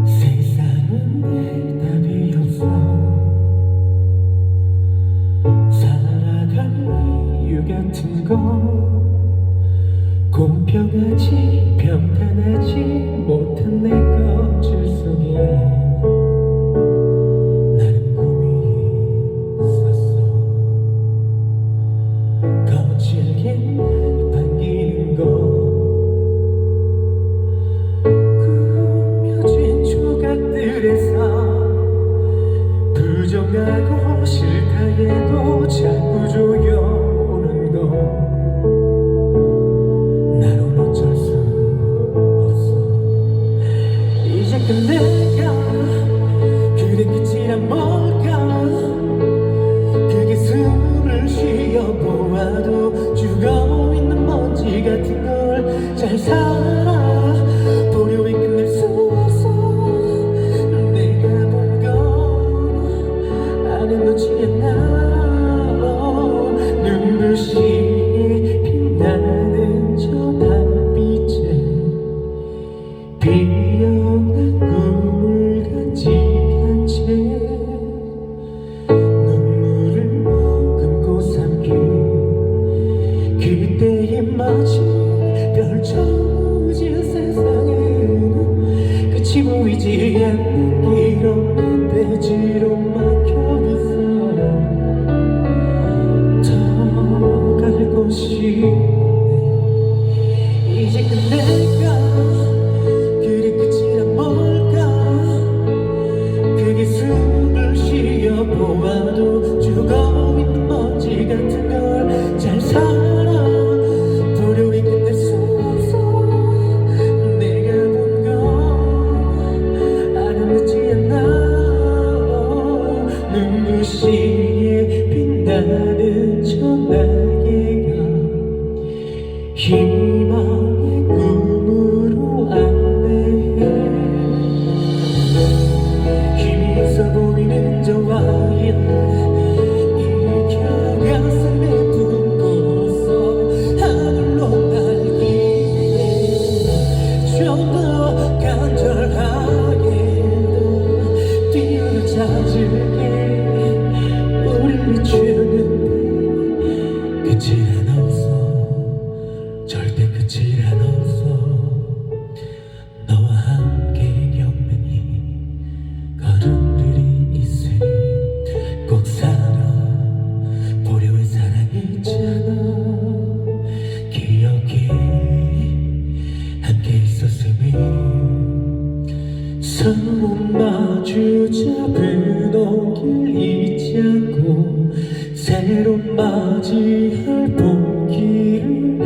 세상은 내 답이 없어. 살아갈 이유 같은 거 공평하지 평탄하지 못한 내 거칠 속에 나는 꿈이 있었어. 거칠게 날 반기는 거 꾸며진 조각들에서 부정하고 싫다 해도 자꾸 조여오는 거 나는 어쩔 수 없어. 이제 끝내야 그래 끝이란 뭘까. 그게 숨을 쉬어보아도 죽어있는 먼지 같은 걸 잘 살아 보려 해 끝낼 수 없어. 내가 본 건 안에 놓지 않아. 눈부시 빛나는 저 달빛에 비어난 꿈을 간직한 채 눈물을 머금고 삼킨 그때의 마지 펼쳐진 세상에는 끝이 보이지 않는 이런 대지로 막혀있어. 더 갈 곳이 없네. 이제 끝낼까. 그래 끝이란 뭘까. 그게 숨을 쉬어보아도 죽어있는 먼지 같은 걸 잘 살아 도료히 끝낼 수 없어. 내가 본 건 아름답지 않아. 눈부시게 빛나는 저 날개가 희망의 꿈으로 안내해. 힘이 있어 보이는 저 와인 일으켜 가슴에 품고서 하늘로 날기에 좀 더 간절하게 뛰어나 찾을게. 우리 비추는데 끝이란 없어. 절대 끝이란 없어. 너와 함께 겪는 이 걸음들이 있으니 꼭 살아보려 해 사랑했잖아. 기억해 함께 있었음이 손 마주 잡은 온길 잊지 않고 새로 맞이할 봄길을